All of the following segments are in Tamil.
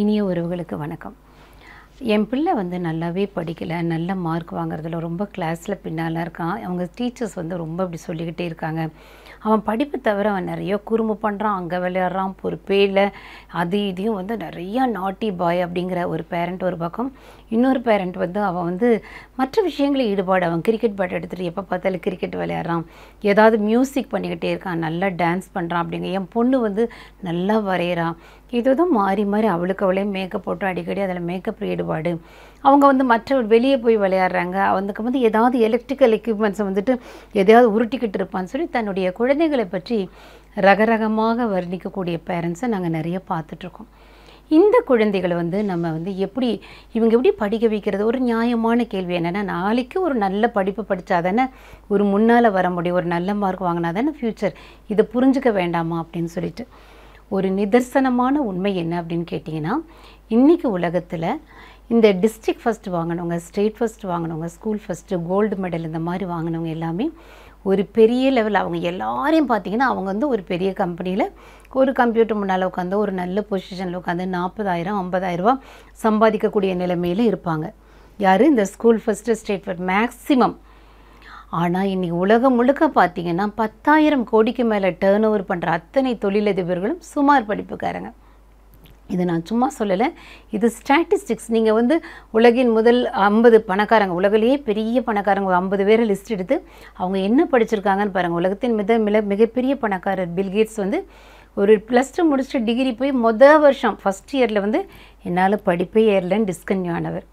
இனிய உறவுகளுக்கு வணக்கம். என் பிள்ளை வந்து நல்லாவே படிக்கல, நல்ல மார்க் வாங்குறதுல ரொம்ப கிளாஸில் பின்னால் இருக்கான். அவங்க டீச்சர்ஸ் வந்து ரொம்ப இப்படி சொல்லிக்கிட்டே இருக்காங்க. அவன் படிப்பு தவிர அவன் நிறைய குறும்பு பண்ணுறான், அங்கே விளையாடுறான், பொறுப்பே இல்லை, அது இதையும் வந்து நிறையா நாட்டி பாய் அப்படிங்கிற ஒரு பேரண்ட் ஒரு பக்கம். இன்னொரு பேரண்ட் வந்து அவன் வந்து மற்ற விஷயங்களில் ஈடுபாடு, அவன் கிரிக்கெட் பேட் எடுத்துகிட்டு எப்போ பார்த்தாலும் கிரிக்கெட் விளையாடுறான், ஏதாவது மியூசிக் பண்ணிக்கிட்டே இருக்கான், நல்லா டான்ஸ் பண்ணுறான் அப்படிங்க. என் பொண்ணு வந்து நல்லா வரைகிறான். இதுதான் மாறி மாறி அவளே மேக்கப் போட்டு அடிக்கடி அதில் மேக்கப் ஈடுபாடு. அவங்க வந்து மற்ற வெளியே போய் விளையாடுறாங்க. அவனுக்கு வந்து ஏதாவது எலக்ட்ரிக்கல் எக்யூப்மெண்ட்ஸை வந்துட்டு எதையாவது உருட்டிக்கிட்டு இருப்பான்னு சொல்லி தன்னுடைய குழந்தைகளை பற்றி ரகரகமாக வர்ணிக்கக்கூடிய பேரண்ட்ஸை நாங்கள் நிறைய பார்த்துட்ருக்கோம். இந்த குழந்தைகளை வந்து நம்ம வந்து இவங்க எப்படி படிக்க வைக்கிறது? ஒரு நியாயமான கேள்வி என்னென்னா, நாளைக்கு ஒரு நல்ல படிப்பு படித்தா தானே ஒரு முன்னால் வர முடியும், ஒரு நல்ல மார்க் வாங்கினா தானே ஃப்யூச்சர். இதை புரிஞ்சுக்க வேண்டாமா அப்படின்னு சொல்லிட்டு ஒரு நிதர்சனமான உண்மை என்ன அப்படின்னு கேட்டிங்கன்னா, இன்றைக்கி உலகத்தில் இந்த டிஸ்ட்ரிக்ட் ஃபஸ்ட்டு வாங்கினவங்க, ஸ்டேட் ஃபஸ்ட்டு வாங்கினவங்க, ஸ்கூல் ஃபஸ்ட்டு, கோல்டு மெடல் இந்த மாதிரி வாங்கினவங்க எல்லாமே ஒரு பெரிய லெவல். அவங்க எல்லாரையும் பார்த்திங்கன்னா அவங்க வந்து ஒரு பெரிய கம்பெனியில் ஒரு கம்ப்யூட்டர் முன்னால் உட்காந்து ஒரு நல்ல பொசிஷனில் உட்காந்து 40,000 50,000 ரூபா சம்பாதிக்கக்கூடிய நிலைமையில் இருப்பாங்க. யார்? இந்த school first, state first maximum. ஆனால் இன்றைக்கி உலகம் முழுக்க பார்த்திங்கன்னா 10,000 கோடிக்கு மேலே டேர்ன் ஓவர் பண்ணுற அத்தனை தொழிலதிபர்களும் சுமார் படிப்புக்காரங்க. இது நான் சும்மா சொல்லலை, இது ஸ்டாட்டிஸ்டிக்ஸ். நீங்கள் வந்து உலகின் முதல் 50 பணக்காரங்க, உலகிலேயே பெரிய பணக்காரங்க ஒரு 50 பேரை லிஸ்ட் எடுத்து அவங்க என்ன படிச்சிருக்காங்கன்னு பாருங்கள். உலகத்தின் மிகப்பெரிய பணக்காரர் பில்கேட்ஸ் வந்து ஒரு +2 முடிச்சுட்டு டிகிரி போய் வருஷம் ஃபஸ்ட் இயரில் வந்து என்னால் படிப்பே ஏறலன்னு டிஸ்கன்யூ ஆனவர்.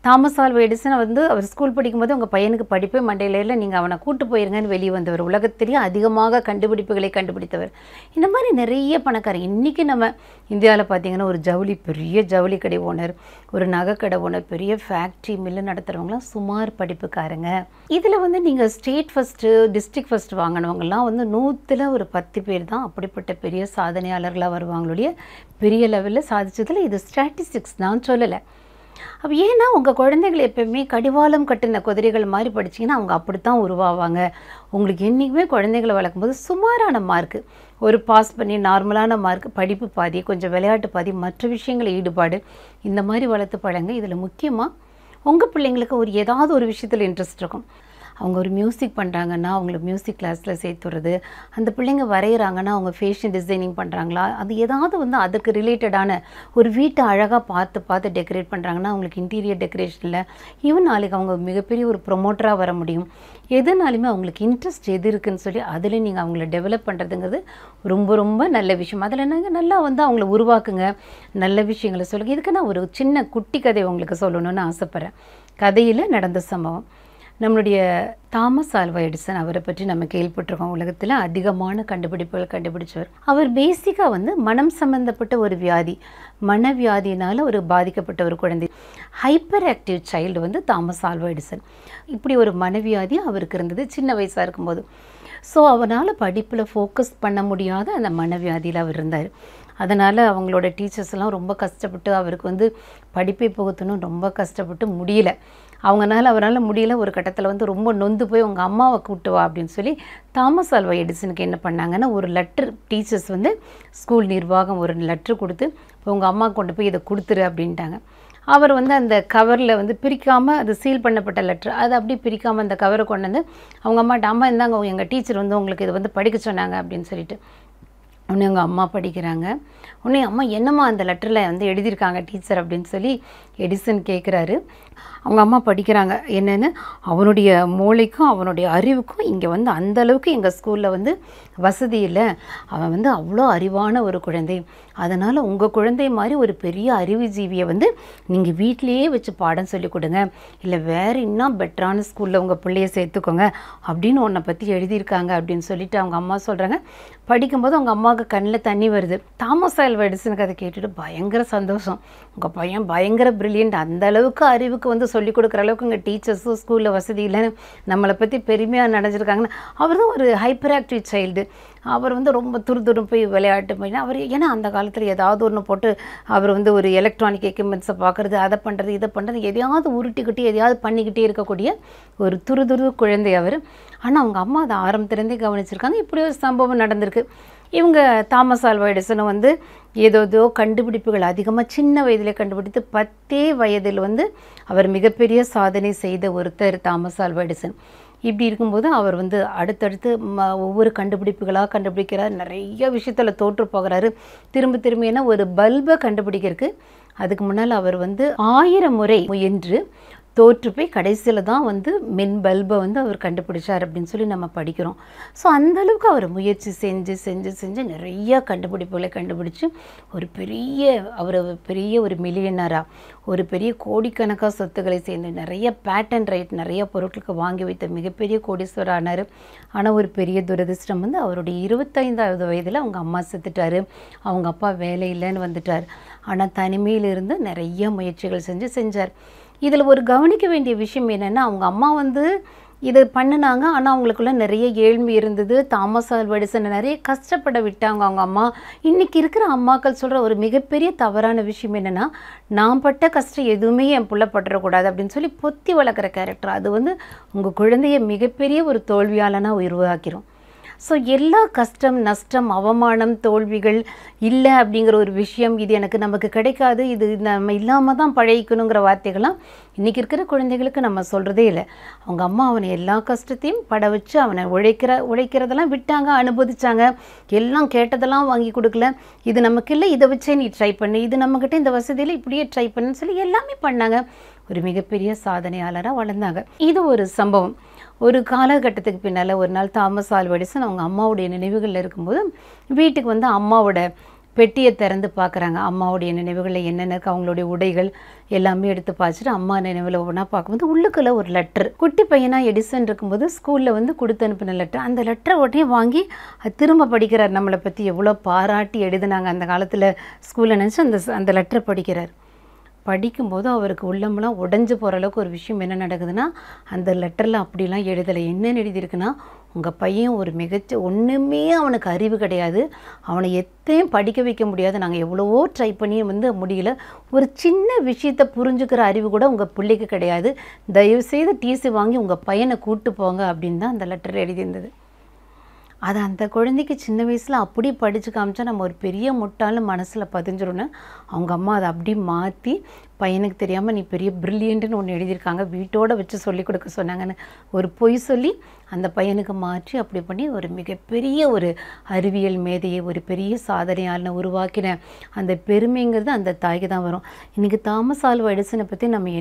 தாமஸ் ஆல்வா எடிசன் வந்து அவர் ஸ்கூல் படிக்கும்போது உங்கள் பையனுக்கு படிப்பே மண்டையில் இல்லை, நீங்கள் அவனை கூட்டு போயிருங்கன்னு வெளியே வந்தவர். உலகத்திலேயே அதிகமாக கண்டுபிடிப்புகளை கண்டுபிடித்தவர். இந்த மாதிரி நிறைய பணக்காரர். இன்றைக்கி நம்ம இந்தியாவில் பார்த்திங்கன்னா ஒரு பெரிய ஜவுளி கடை ஓனர், ஒரு நகைக்கடை ஓனர், பெரிய ஃபேக்ட்ரி மில்லு நடத்துகிறவங்களாம் சுமார் படிப்புக்காரங்க. இதில் வந்து நீங்கள் ஸ்டேட் ஃபஸ்ட்டு, டிஸ்ட்ரிக்ட் ஃபஸ்ட்டு வாங்கினவங்கலாம் வந்து 100ல் ஒரு 10 பேர் தான் அப்படிப்பட்ட பெரிய சாதனையாளர்களாக வருவாங்களுடைய பெரிய லெவலில் சாதிச்சதில். இது ஸ்டாட்டிஸ்டிக்ஸ், நான் சொல்லலை. அப்போ ஏன்னா உங்கள் குழந்தைகள் எப்போயுமே கடிவாளம் கட்டின குதிரைகள் மாதிரி படிச்சிங்கன்னா அவங்க அப்படித்தான் உருவாவாங்க. உங்களுக்கு என்றைக்குமே குழந்தைகளை வளர்க்கும்போது சுமாரான மார்க்கு, ஒரு பாஸ் பண்ணி நார்மலான மார்க், படிப்பு பாதி, கொஞ்சம் விளையாட்டு பாதி, மற்ற விஷயங்களை ஈடுபாடு, இந்த மாதிரி வளர்த்து பழங்க. இதில் முக்கியமாக உங்கள் பிள்ளைங்களுக்கு ஏதாவது ஒரு விஷயத்தில் இன்ட்ரெஸ்ட் இருக்கும். அவங்க ஒரு மியூசிக் பண்ணுறாங்கன்னா அவங்கள மியூசிக் கிளாஸில் சேர்த்துறது, அந்த பிள்ளைங்க வரைகிறாங்கன்னா அவங்க ஃபேஷன் டிசைனிங் பண்ணுறாங்களா, அது ஏதாவது வந்து அதுக்கு ரிலேட்டடான ஒரு வீட்டை அழகாக பார்த்து டெக்கரேட் பண்ணுறாங்கன்னா அவங்களுக்கு இன்டீரியர் டெக்கரேஷனில் ஈவன் நாளைக்கு அவங்க மிகப்பெரிய ஒரு ப்ரொமோட்டராக வர முடியும். எதுனாலுமே அவங்களுக்கு இன்ட்ரெஸ்ட் எது இருக்குதுன்னு சொல்லி அதில் நீங்கள் அவங்கள டெவலப் பண்ணுறதுங்கிறது ரொம்ப ரொம்ப நல்ல விஷயம். அதில் என்னங்க நல்லா வந்து அவங்கள உருவாக்குங்க, நல்ல விஷயங்களை சொல்லுங்கள். இதுக்கு நான் ஒரு சின்ன குட்டி கதை உங்களுக்கு சொல்லணும்னு ஆசைப்பட்றேன். கதையில் நடந்த சம்பவம். நம்மளுடைய தாமஸ் ஆல்வா எடிசன் அவரை பற்றி நம்ம கேள்விப்பட்டிருக்கோம். உலகத்தில் அதிகமான கண்டுபிடிப்புகள் கண்டுபிடிச்சவர். அவர் பேசிக்காக வந்து மனம் சம்மந்தப்பட்ட ஒரு வியாதி, மனவியாதினால் ஒரு பாதிக்கப்பட்ட ஒரு குழந்தை, ஹைப்பர் ஆக்டிவ் சைல்டு வந்து தாமஸ் ஆல்வா எடிசன். இப்படி ஒரு மனவியாதி அவருக்கு இருந்தது சின்ன வயசாக இருக்கும்போது. ஸோ அவனால் படிப்பில் ஃபோக்கஸ் பண்ண முடியாத அந்த மனவியாதியில் அவர் இருந்தார். அதனால் அவங்களோட டீச்சர்ஸ்லாம் ரொம்ப கஷ்டப்பட்டு அவருக்கு வந்து படிப்பை புகுத்தணும், ரொம்ப கஷ்டப்பட்டு முடியல. அவரால் முடியல. ஒரு கட்டத்தில் வந்து ரொம்ப நொந்து போய் உங்கள் அம்மாவை கூப்பிட்டு வா அப்படின்னு சொல்லி தாமஸ் ஆல்வா எடிசனுக்கு என்ன பண்ணாங்கன்னா ஒரு லெட்டர், டீச்சர்ஸ் வந்து ஸ்கூல் நிர்வாகம் ஒரு லெட்டர் கொடுத்து இப்போ உங்கள் அம்மா கொண்டு போய் இதை கொடுத்துரு அப்படின்ட்டாங்க. அவர் வந்து அந்த கவரில் வந்து பிரிக்காமல், அது சீல் பண்ணப்பட்ட லெட்ரு, அதை அப்படியே பிரிக்காமல் அந்த கவரை கொண்டு வந்து அவங்க அம்மாட்ட, அம்மா இந்தாங்க எங்கள் டீச்சர் வந்து உங்களுக்கு இதை வந்து படிக்க சொன்னாங்க அப்படின்னு சொல்லிட்டு. உடனே எங்கள் அம்மா படிக்கிறாங்க. உடனே அம்மா என்னம்மா அந்த லெட்டரில் வந்து எழுதியிருக்காங்க டீச்சர் அப்படின்னு சொல்லி எடிசன் கேட்குறாரு. அவங்க அம்மா படிக்கிறாங்க. என்னென்னு, அவனுடைய மூளைக்கும் அவனுடைய அறிவுக்கும் இங்கே வந்து அந்தளவுக்கு எங்கள் ஸ்கூலில் வந்து வசதி இல்லை, அவன் வந்து அவ்வளோ அறிவான ஒரு குழந்தை, அதனால் உங்கள் குழந்தை மாதிரி ஒரு பெரிய அறிவுஜீவியை வந்து நீங்கள் வீட்டிலையே வச்சு பாடம் சொல்லி கொடுங்க, இல்லை வேறு இன்னும் பெட்டரான ஸ்கூலில் உங்கள் பிள்ளையை சேர்த்துக்கோங்க அப்படின்னு உன்னை பற்றி எழுதியிருக்காங்க அப்படின்னு சொல்லிட்டு அவங்க அம்மா சொல்கிறாங்க. படிக்கும்போது அவங்க அம்மாவுக்கு கண்ணில் தண்ணி வருது. தாமஸ் ஆல்வா எடிசனுக்கு அதை கேட்டுட்டு பயங்கர சந்தோஷம். உங்கள் பையன் பயங்கர பிரில்லியன்ட், அந்த அளவுக்கு அறிவுக்கு வந்து சொல்லிக் கொடுக்குற அளவுக்கு இங்கே டீச்சர்ஸும் ஸ்கூலில் வசதி இல்லைன்னு நம்மளை பற்றி பெருமையாக நினைச்சிருக்காங்கன்னு. அவர் தான் ஒரு ஹைப்பர் ஆக்டிவ் சைல்டு. அவர் வந்து ரொம்ப துரு போய் விளையாட்டு போயினா அவர், ஏன்னா அந்த காலத்தில் ஏதாவது ஒன்று போட்டு அவர் வந்து ஒரு எலக்ட்ரானிக் எக்யூப்மெண்ட்ஸை பார்க்குறது, அதை பண்ணுறது, இதை பண்ணுறது, எதையாவது உருட்டிக்கிட்டு எதையாவது பண்ணிக்கிட்டே இருக்கக்கூடிய ஒரு துரு குழந்தை அவர். ஆனால் அவங்க அம்மா அதை ஆரம்பத்திலேருந்தே கவனிச்சிருக்காங்க. இப்படி ஒரு சம்பவம் நடந்திருக்கு. இவங்க தாமஸ் ஆல்வா எடிசனும் வந்து ஏதோ கண்டுபிடிப்புகள் அதிகமாக சின்ன வயதிலே கண்டுபிடித்து 10 வயதில் வந்து அவர் மிகப்பெரிய சாதனை செய்த ஒருத்தர் தாமஸ் ஆல்வா எடிசன். இப்படி இருக்கும்போது அவர் வந்து அடுத்தடுத்து ஒவ்வொரு கண்டுபிடிப்புகளாக கண்டுபிடிக்கிறார். நிறைய விஷயத்தில் தோற்று போகிறாரு. திரும்ப ஏன்னா ஒரு பல்பை கண்டுபிடிக்கிறதுக்கு அதுக்கு முன்னால் அவர் வந்து 1000 முறை முயன்று தோற்று போய் கடைசியில் தான் வந்து மின் பல்பை வந்து அவர் கண்டுபிடிச்சார் அப்படின்னு சொல்லி நம்ம படிக்கிறோம். ஸோ அந்தளவுக்கு அவர் முயற்சி செஞ்சு நிறைய கண்டுபிடிப்புகளை கண்டுபிடிச்சி அவர் பெரிய ஒரு மில்லியனராக, ஒரு பெரிய கோடிக்கணக்காக சொத்துக்களை சேர்ந்து நிறைய பேட்டன் ரைட் நிறைய பொருட்களுக்கு வாங்கி வைத்த மிகப்பெரிய கோடீஸ்வரர் ஆனார். ஆனால் ஒரு பெரிய துரதிர்ஷ்டம் வந்து அவருடைய 25வது வயதில் அவங்க அம்மா செத்துட்டார். அவங்க அப்பா வேலை இல்லைன்னு வந்துட்டார். ஆனால் தனிமையிலிருந்து நிறைய முயற்சிகள் செஞ்சார். இதில் ஒரு கவனிக்க வேண்டிய விஷயம் என்னென்னா, அவங்க அம்மா வந்து இதை பண்ணினாங்க. ஆனால் அவங்களுக்குள்ள நிறைய ஏழ்மை இருந்தது. தாமஸ் ஆல்வா எடிசனை நிறைய கஷ்டப்பட விட்டாங்க அவங்க அம்மா. இன்றைக்கி இருக்கிற அம்மாக்கள் சொல்கிற ஒரு மிகப்பெரிய தவறான விஷயம் என்னென்னா, நான் பட்ட கஷ்டம் எதுவுமே என் புள்ள பட்டுறக்கூடாது அப்படின்னு சொல்லி பொத்தி வளர்க்குற கேரக்டர். அது வந்து உங்கள் குழந்தைய மிகப்பெரிய ஒரு தோல்வியாளனாக உருவாக்கிரும். ஸோ எல்லா கஷ்டம், நஷ்டம், அவமானம், தோல்விகள் இல்லை அப்படிங்கிற ஒரு விஷயம், இது நமக்கு கிடைக்காது, இது நம்ம இல்லாமல் தான் பழகிக்கணுங்கிற வார்த்தைகள்லாம் இன்றைக்கி இருக்கிற குழந்தைகளுக்கு நம்ம சொல்கிறதே இல்லை. அவங்க அம்மா அவனை எல்லா கஷ்டத்தையும் பட வச்சு அவனை உழைக்கிறதெல்லாம் விட்டாங்க, அனுபவிச்சாங்க. எல்லாம் கேட்டதெல்லாம் வாங்கி கொடுக்கல. இது நமக்கு இல்லை, இதை வச்சே நீ ட்ரை பண்ணு, இது நம்மக்கிட்ட இந்த வசதியில் இப்படியே ட்ரை பண்ணுன்னு சொல்லி எல்லாமே பண்ணாங்க. ஒரு மிகப்பெரிய சாதனையாளராக வளர்ந்தாங்க. இது ஒரு சம்பவம். ஒரு காலகட்டத்துக்கு பின்னால் ஒரு நாள் தாமஸ் ஆல்வா எடிசன் அவங்க அம்மாவுடைய நினைவுகளில் இருக்கும்போது வீட்டுக்கு வந்து அம்மாவோட பெட்டியை திறந்து பார்க்குறாங்க. அம்மாவுடைய நினைவுகளில் என்னென்ன இருக்குது, அவங்களுடைய உடைகள் எல்லாமே எடுத்து பார்த்துட்டு அம்மா நினைவில் ஒவ்வொன்றா பார்க்கும்போது உள்ளுக்குள்ளே ஒரு லெட்டர். குட்டி பையனாக எடிசன் இருக்கும்போது ஸ்கூலில் வந்து கொடுத்து அனுப்பின லெட்டர். அந்த லெட்டரை உடனே வாங்கி திரும்ப படிக்கிறார். நம்மளை பற்றி எவ்வளோ பாராட்டி எழுதுனாங்க அந்த காலத்தில் ஸ்கூலில் நினச்சி அந்த லெட்டரை படிக்கிறார். படிக்கும்போது அவருக்கு உள்ளமெல்லாம் உடஞ்சி போகிற அளவுக்கு ஒரு விஷயம் என்ன நடக்குதுன்னா, அந்த லெட்டரில் அப்படிலாம் எழுதலை. என்னென்னு எழுதியிருக்குன்னா, உங்கள் பையன் ஒரு ஒன்றுமே அவனுக்கு அறிவு கிடையாது, அவனை எத்தையும் படிக்க வைக்க முடியாது, நாங்கள் எவ்வளவோ ட்ரை பண்ணி வந்து முடியல, ஒரு சின்ன விஷயத்தை புரிஞ்சுக்கிற அறிவு கூட உங்கள் பிள்ளைக்கு கிடையாது, தயவுசெய்து டிசி வாங்கி உங்கள் பையனை கூப்பிட்டு போங்க அப்படின்னு தான் அந்த லெட்டர் எழுதியிருந்தது. அதை அந்த குழந்தைக்கு சின்ன வயசில் அப்படி படித்து காமிச்சா நம்ம ஒரு பெரிய முட்டாள்னு மனசில் பதிஞ்சிரும்னு அவங்க அம்மா அதை அப்படி மாற்றி, பையனுக்கு தெரியாமல் நீ பெரிய பிரில்லியண்ட்டுன்னு ஒன்று எழுதியிருக்காங்க, வீட்டோடு வச்சு சொல்லிக் கொடுக்க சொன்னாங்கன்னு ஒரு பொய் சொல்லி அந்த பையனுக்கு மாற்றி அப்படி பண்ணி ஒரு மிகப்பெரிய ஒரு அறிவியல் மேதையை, ஒரு பெரிய சாதனையாளனை உருவாக்கின அந்த பெருமைங்கிறது அந்த தாய்க்கு தான் வரும். இன்றைக்கி தாமஸ் ஆல்வா எடிசனை பற்றி நம்ம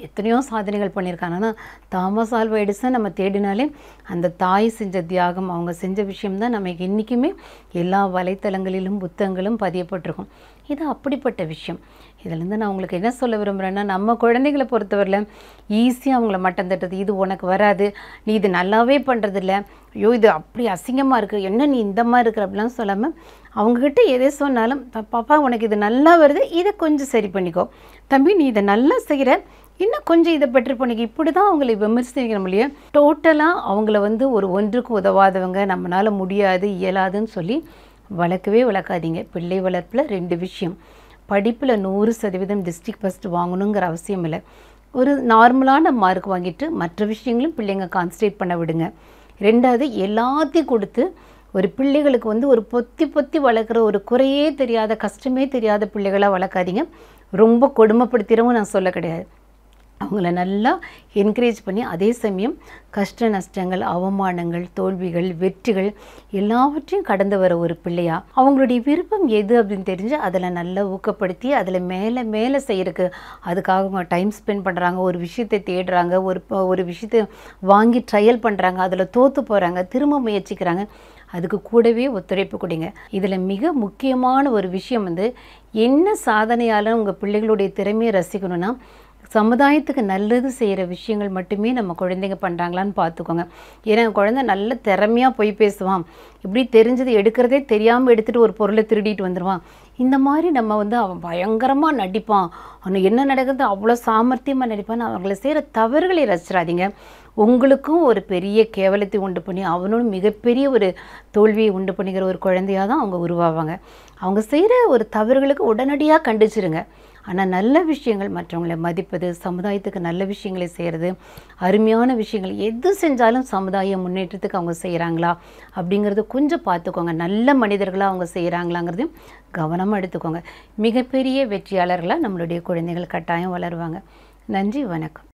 எத்தனையோ சாதனைகள் பண்ணியிருக்காங்க. ஆனால் தாமஸ் ஆல்வா எடிசன் நம்ம தேடினாலே அந்த தாய் செஞ்ச தியாகம், அவங்க செஞ்ச விஷயம்தான் நமக்கு இன்றைக்குமே எல்லா வலைத்தளங்களிலும் புத்தகங்களும் பதியப்பட்டிருக்கும். இது அப்படிப்பட்ட விஷயம். இதிலேருந்து நான் உங்களுக்கு என்ன சொல்ல விரும்புகிறேன்னா, நம்ம குழந்தைகளை பொறுத்தவரையில் ஈஸியாக அவங்கள மட்டம் தட்டுறது, இது உனக்கு வராது, நீ இது நல்லாவே பண்ணுறதில்ல, ஐயோ இது அப்படி அசிங்கமாக இருக்குது, என்ன நீ இந்த மாதிரி இருக்கிற அப்படிலாம் சொல்லாமல் அவங்கக்கிட்ட எதை சொன்னாலும், பாப்பா உனக்கு இது நல்லா வருது, இதை கொஞ்சம் சரி பண்ணிக்கோ, தம்பி நீ இதை நல்லா செய்கிற, இன்னும் கொஞ்சம் இதை பெட்டர் பண்ணிக்க, இப்படி தான் அவங்களை விமர்சிக்கணும் இல்லையா. டோட்டலாக அவங்கள வந்து ஒன்றுக்கும் உதவாதவங்க, நம்மளால் முடியாது இயலாதுன்னு சொல்லி வளர்க்காதீங்க. பிள்ளை வளர்ப்பில் 2 விஷயம். படிப்பில் 100% டிஸ்ட்ரிக்ட் ஃபஸ்ட்டு வாங்கணுங்கிற அவசியம் இல்லை. ஒரு நார்மலான மார்க் வாங்கிட்டு மற்ற விஷயங்களும் பிள்ளைங்க கான்சன்ட்ரேட் பண்ண விடுங்க. 2வது எல்லாத்தையும் கொடுத்து ஒரு பிள்ளைகளுக்கு வந்து ஒரு பொத்தி வளர்க்குற ஒரு குறையே தெரியாத, கஷ்டமே தெரியாத பிள்ளைகளாக வளர்க்காதீங்க. ரொம்ப கொடுமைப்படுத்திடவும் நான் சொல்ல கிடையாது. அவங்கள நல்லா என்கரேஜ் பண்ணி, அதே சமயம் கஷ்ட நஷ்டங்கள், அவமானங்கள், தோல்விகள், வெற்றிகள் எல்லாவற்றையும் கடந்து வர ஒரு பிள்ளையா அவங்களுடைய விருப்பம் எது அப்படின்னு தெரிஞ்சு அதில் நல்லா ஊக்கப்படுத்தி அதில் மேலே செய்யறதுக்கு அதுக்காக அவங்க டைம் ஸ்பெண்ட் பண்ணுறாங்க, ஒரு விஷயத்தை தேடுறாங்க, ஒரு விஷயத்தை வாங்கி ட்ரையல் பண்ணுறாங்க, அதில் தோற்று போகிறாங்க, திரும்ப முயற்சிக்கிறாங்க, அதுக்கு கூடவே ஒத்துழைப்பு கொடுங்க. இதில் மிக முக்கியமான ஒரு விஷயம் வந்து, என்ன சாதனையால் உங்கள் பிள்ளைகளுடைய திறமையை ரசிக்கணும்னா, சமுதாயத்துக்கு நல்லது செய்கிற விஷயங்கள் மட்டுமே நம்ம குழந்தைங்க பண்ணுறாங்களான்னு பார்த்துக்கோங்க. ஏன்னா குழந்தை நல்ல திறமையாக போய் பேசுவான், இப்படி தெரிஞ்சது எடுக்கிறதே தெரியாமல் எடுத்துகிட்டு ஒரு பொருளை திருடிட்டு வந்துடுவான், இந்த மாதிரி நம்ம வந்து அவன் பயங்கரமாக நடிப்பான், அவனுக்கு என்ன நடக்குது அவ்வளோ சாமர்த்தியமாக நடிப்பான்னு அவங்களை செய்கிற தவறுகளை ரசிச்சிடாதீங்க. உங்களுக்கும் ஒரு பெரிய கேவலத்தை உண்டு பண்ணி அவனும் மிகப்பெரிய ஒரு தோல்வியை உண்டு பண்ணிக்கிற ஒரு குழந்தையாக தான் அவங்க உருவாவாங்க. அவங்க செய்கிற ஒரு தவறுகளுக்கு உடனடியாக கண்டிச்சிருங்க. ஆனால் நல்ல விஷயங்கள், மற்றவங்களை மதிப்பது, சமுதாயத்துக்கு நல்ல விஷயங்களை செய்கிறது, அருமையான விஷயங்கள் எது செஞ்சாலும் சமுதாய முன்னேற்றத்துக்கு அவங்க செய்கிறாங்களா அப்படிங்கிறது கொஞ்சம் பார்த்துக்கோங்க. நல்ல மனிதர்களாக அவங்க செய்கிறாங்களாங்கிறதையும் கவனமாக எடுத்துக்கோங்க. மிகப்பெரிய வெற்றியாளர்களாக நம்மளுடைய குழந்தைகள் கட்டாயம் வளருவாங்க. நன்றி, வணக்கம்.